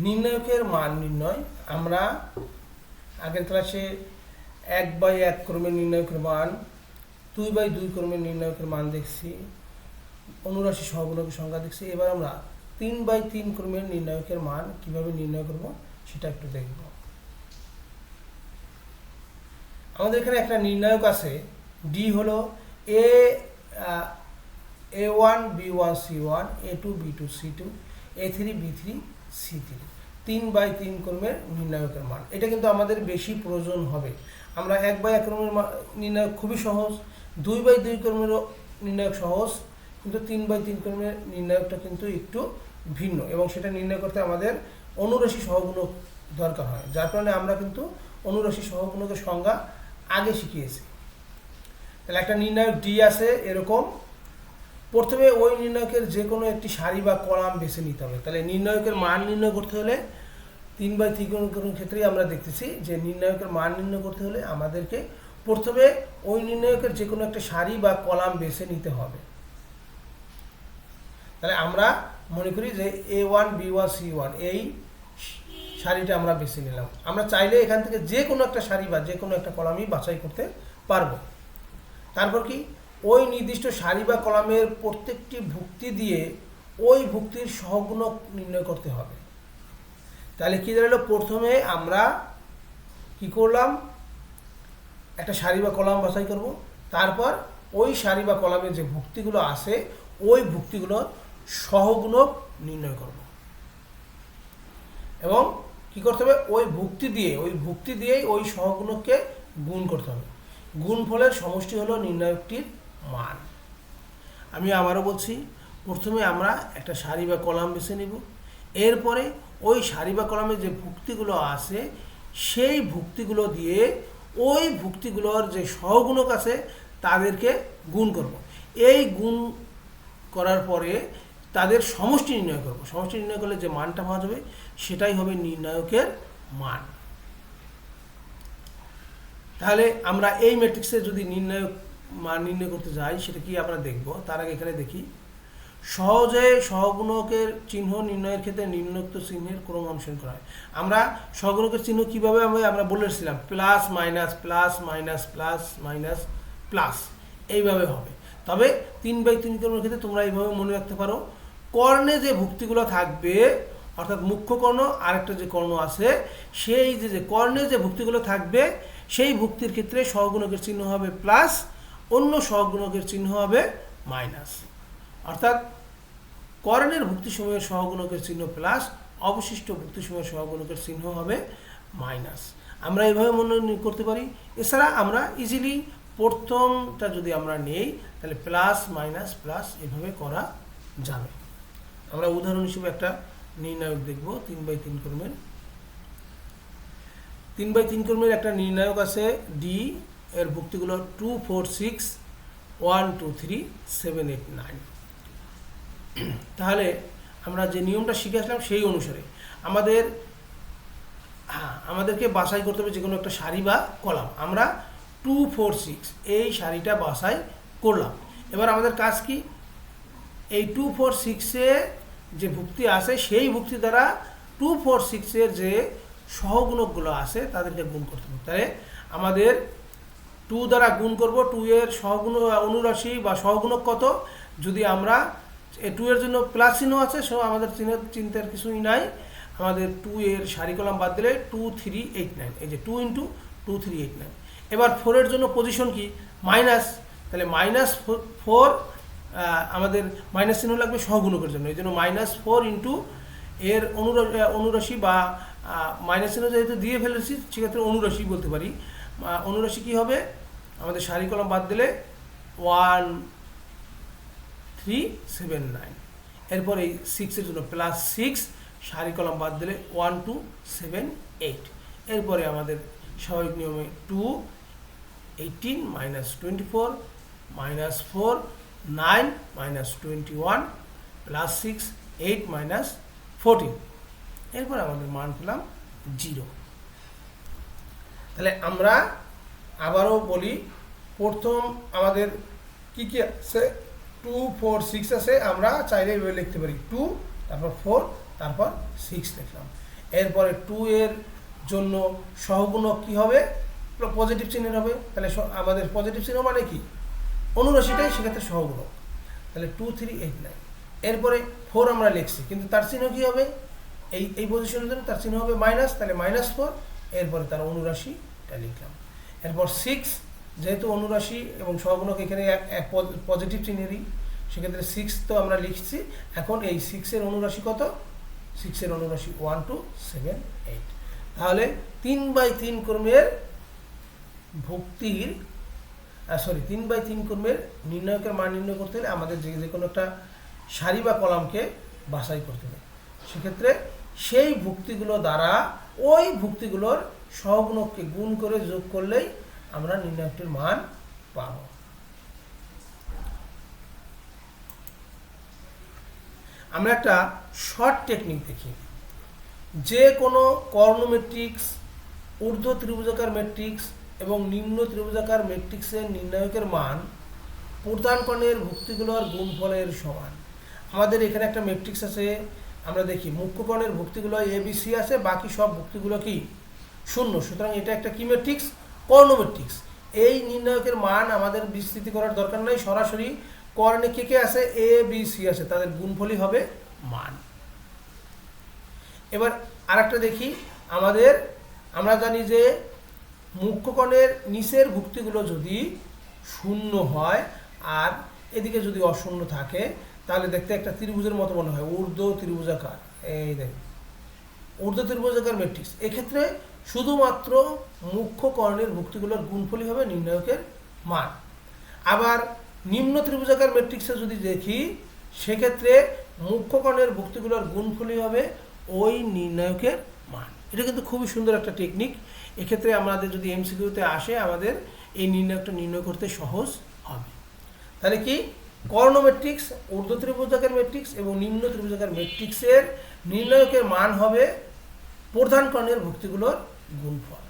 নির্ণায়কের মান নির্ণয় আমরা আগের ক্লাসে 1/1 ক্রমের নির্ণায়কের মান, 2/2 ক্রমের নির্ণায়কের মান দেখছি, অনুরাশি সহগুণকের সংখ্যা দেখছি। এবার আমরা 3/3 ক্রমের নির্ণায়কের মান কিভাবে নির্ণয় করব সেটা একটু দেখব। আমাদের এখানে একটা নির্ণায়ক আছে, ডি হলো A1 B1 C1 A2 B2 C2 A3 B3 C3 3/3 ক্রমের নির্ণায়কের মান। এটা কিন্তু আমাদের বেশি প্রয়োজন হবে। আমরা 1/1 ক্রমের নির্ণায়ক খুবই সহজ, 2/2 ক্রমেরও নির্ণায়ক সহজ, কিন্তু 3/3 ক্রমের নির্ণায়কটা কিন্তু একটু ভিন্ন এবং সেটা নির্ণয় করতে আমাদের অনুরাশি সহগুণক দরকার হয়, যার কারণে আমরা কিন্তু অনুরাশি সহগুণকের সংজ্ঞা আগে শিখিয়েছি। তাহলে একটা নির্ণায়ক ডি আছে এরকম, প্রথমে ওই নির্ণায়কের যে কোনো একটি সারি বা কলাম বেছে নিতে হবে। তাহলে নির্ণায়কের মান নির্ণয় করতে হলে 3/3 ক্রমের ক্ষেত্রেই আমরা দেখতেছি যে নির্ণায়কের মান নির্ণয় করতে হলে আমাদেরকে প্রথমে ওই নির্ণায়কের যে কোনো একটা সারি বা কলাম বেছে নিতে হবে। তাহলে আমরা মনে করি যে A1 B1 C1 এই সারিটা আমরা বেছে নিলাম। আমরা চাইলে এখান থেকে যে কোনো একটা সারি বা যে কোনো একটা কলামই বাছাই করতে পারবো। তারপর কি, ওই নির্দিষ্ট সারি বা কলামের প্রত্যেকটি ভুক্তি দিয়ে ওই ভুক্তির সহগুণক নির্ণয় করতে হবে। তাহলে কি দাঁড়ালো, প্রথমে আমরা কি করলাম, একটা সারি বা কলাম বাছাই করব, তারপর ওই সারি বা কলামের যে ভুক্তিগুলো আছে ওই ভুক্তিগুলোর সহগুণক নির্ণয় করব এবং কি করতে হবে, ওই ভুক্তি দিয়েই ওই সহগুণককে গুণ করতে হবে। গুণফলের সমষ্টি হলো নির্ণায়কটির মান। আমি আবারও বলছি, প্রথমে আমরা একটা সারি বা কলাম বেছে নিব, এরপরে ওই সারি বা কলামে যে ভুক্তিগুলো আছে সেই ভুক্তিগুলো দিয়ে ওই ভুক্তিগুলোর যে সহগুণক আছে তাদেরকে গুণ করব। এই গুণ করার পরে তাদের সমষ্টি নির্ণয় করব। সমষ্টি নির্ণয় করলে যে মানটা পাওয়া যাবে সেটাই হবে নির্ণায়কের মান। তাহলে আমরা এই ম্যাট্রিক্সে যদি নির্ণায়ক মান নির্ণয় করতে যাই সেটা কি আমরা দেখব। তার আগে এখানে দেখি, সহজে সহগুণকের চিহ্ন নির্ণয়ের ক্ষেত্রে নিম্নোক্ত চিহ্নের ক্রম অনুসরণ করা হয়। আমরা সহগুণকের চিহ্ন কিভাবে আমরা বলেছিলাম, plus minus plus minus plus minus plus, এইভাবে হবে। তবে 3/3 ক্রমের ক্ষেত্রে তোমরা এইভাবে মনে রাখতে পারো, কর্ণে যে ভুক্তিগুলো থাকবে, অর্থাৎ মুখ্য কর্ণ আরেকটা যে কর্ণ আছে, সেই যে কর্ণে যে ভুক্তিগুলো থাকবে সেই ভুক্তির ক্ষেত্রে সহগুণকের চিহ্ন হবে প্লাস, অন্য সহগুণকের চিহ্ন হবে মাইনাস। অর্থাৎ কর্ণের ভুক্তিসমূহের সহগুণকের চিহ্ন প্লাস, অবশিষ্ট ভুক্তিসমূহের সহগুণকের চিহ্ন হবে মাইনাস। আমরা এইভাবে মনে করতে পারি। এছাড়া আমরা ইজিলি প্রথমটা যদি আমরা নেই তাহলে প্লাস মাইনাস প্লাস এভাবে করা যাবে। আমরা উদাহরণ হিসেবে একটা নির্ণায়ক দেখব 3/3 ক্রমের। 3/3 ক্রমের একটা নির্ণায়ক আছে ডি, এর ভুক্তিগুলো 2 4 6 1 2 3 7 8 9। তাহলে আমরা যে নিয়মটা শিখে আসলাম সেই অনুসারে আমাদেরকে বাছাই করতে হবে যে কোনো একটা সারি বা কলাম। আমরা 2 4 6 এই সারিটা বাছাই করলাম। এবার আমাদের কাজ কি, এই 2 4 6-এ যে ভুক্তি আছে সেই ভুক্তি দ্বারা 2 4 6-এর যে সহগুণকগুলো আছে তাদেরকে গুণ করতে হবে। তাহলে আমাদের 2 দ্বারা গুণ করব, 2 এর সহগুণ অনুরাশি বা সহগুণক কত, যদি আমরা 2 এর জন্য প্লাস চিহ্ন আছে, সো আমাদের চিন্তার কিছুই নাই। আমাদের 2 এর সারি কলাম বাদ দিলে 2 3 8 9, এই যে 2 × 2 3 8 9। এবার 4 এর জন্য পজিশন কি, মাইনাস, তাহলে -4 আমাদের মাইনাস চিহ্ন লাগবে সহগুণকের জন্য, এই জন্য -4 × এর অনুরাশি বা মাইনাস চিহ্ন যেহেতু দিয়ে ফেলেছি সেক্ষেত্রে অনুরাশি বলতে পারি। অনুরাশি কি হবে, আমাদের সারি কলাম বাদ দিলে 1 3 7 9। এরপর এই 6 এর জন্য +6, সারি কলাম বাদ দিলে 1 2 7 8। এরপরে আমাদের স্বাভাবিক নিয়মে 2 18 -24 -4 9 -21 +6 8 -14। এরপর আমাদের মান পেলাম 0। তাহলে আমরা আবারও বলি, প্রথম আমাদের কি কি আছে, 2 4 6 আছে, আমরা চাইলে এভাবে লিখতে পারি 2 তারপর 4 তারপর 6 লিখলাম। এরপরে 2 এর জন্য সহগুণক কি হবে, পজিটিভ চিহ্নের হবে। তাহলে আমাদের পজিটিভ চিহ্ন মানে কি, অনুরাশিটাই সেক্ষেত্রে সহগুণক। তাহলে 2 3 8 9। এরপরে 4 আমরা লিখছি, কিন্তু তার চিহ্ন কি হবে, এই পজিশনের জন্য তার চিহ্ন হবে মাইনাস, তাহলে -4। এরপরে তার অনুরাশিটা লিখলাম। এরপর 6, যেহেতু অনুরাশি এবং সহগুণক এখানে এক পজিটিভ চিহ্নেরই, সেক্ষেত্রে 6 তো আমরা লিখছি। এখন এই 6 এর অনুরাশি কত, 6 এর অনুরাশি 1 2 7 8। তাহলে 3/3 ক্রমের ভুক্তির 3/3 ক্রমের নির্ণায়কের মান নির্ণয় করতে হলে আমাদের যে কোনো একটা সারি বা কলামকে বাছাই করতে হবে। সেক্ষেত্রে সেই ভুক্তিগুলো দ্বারা ওই ভুক্তিগুলোর সহগুণককে গুণ করে যোগ করলেই আমরা নির্ণায়কটির মান পাব। আমরা একটা শর্ট টেকনিক দেখি। যে কোনো কর্ণ ম্যাট্রিক্স, ঊর্ধ্ব ত্রিভুজাকার ম্যাট্রিক্স এবং নিম্ন ত্রিভুজাকার ম্যাট্রিক্সের নির্ণায়কের মান প্রধান কর্ণের ভুক্তিগুলোর গুণফলের সমান। আমাদের এখানে একটা ম্যাট্রিক্স আছে, আমরা দেখি মুখ্য কর্ণের ভুক্তিগুলো ABC আছে, বাকি সব ভুক্তিগুলো কি শূন্য। সুতরাং এটা একটা কি ম্যাট্রিক্স, কর্ণ ম্যাট্রিক্স। এই নির্ণায়কের মান আমাদের বিস্তৃতি করার দরকার নাই, সরাসরি কর্ণে কে আছে, ABC আছে, তাদের গুণফলই হবে মান। এবার আরেকটা দেখি, আমরা জানি যে মুখ্য কর্ণের নিচের ভুক্তিগুলো যদি শূন্য হয় আর এদিকে যদি অশূন্য থাকে, তাহলে দেখতে একটা ত্রিভুজের মতো মনে হয়, ঊর্ধ্ব ত্রিভুজাকার। এই দেখুন ঊর্ধ্ব ত্রিভুজাকার ম্যাট্রিক্স। এক্ষেত্রে শুধুমাত্র মুখ্য কর্ণের ভুক্তিগুলোর গুণফলই হবে নির্ণায়কের মান। আবার নিম্ন ত্রিভুজাকার ম্যাট্রিক্সে যদি দেখি, সেক্ষেত্রে মুখ্য কর্ণের ভুক্তিগুলোর গুণফলই হবে ওই নির্ণায়কের মান। এটা কিন্তু খুবই সুন্দর একটা টেকনিক। এক্ষেত্রে আমাদের যদি এমসিকিউতে আসে, আমাদের এই নির্ণায়কটা নির্ণয় করতে সহজ হবে। তাহলে কি, কর্ণ ম্যাট্রিক্স, ঊর্ধ্ব ত্রিভুজাকার ম্যাট্রিক্স এবং নিম্ন ত্রিভুজাকার ম্যাট্রিক্সের নির্ণায়কের মান হবে প্রধান কর্ণের ভুক্তিগুলোর গুণফল।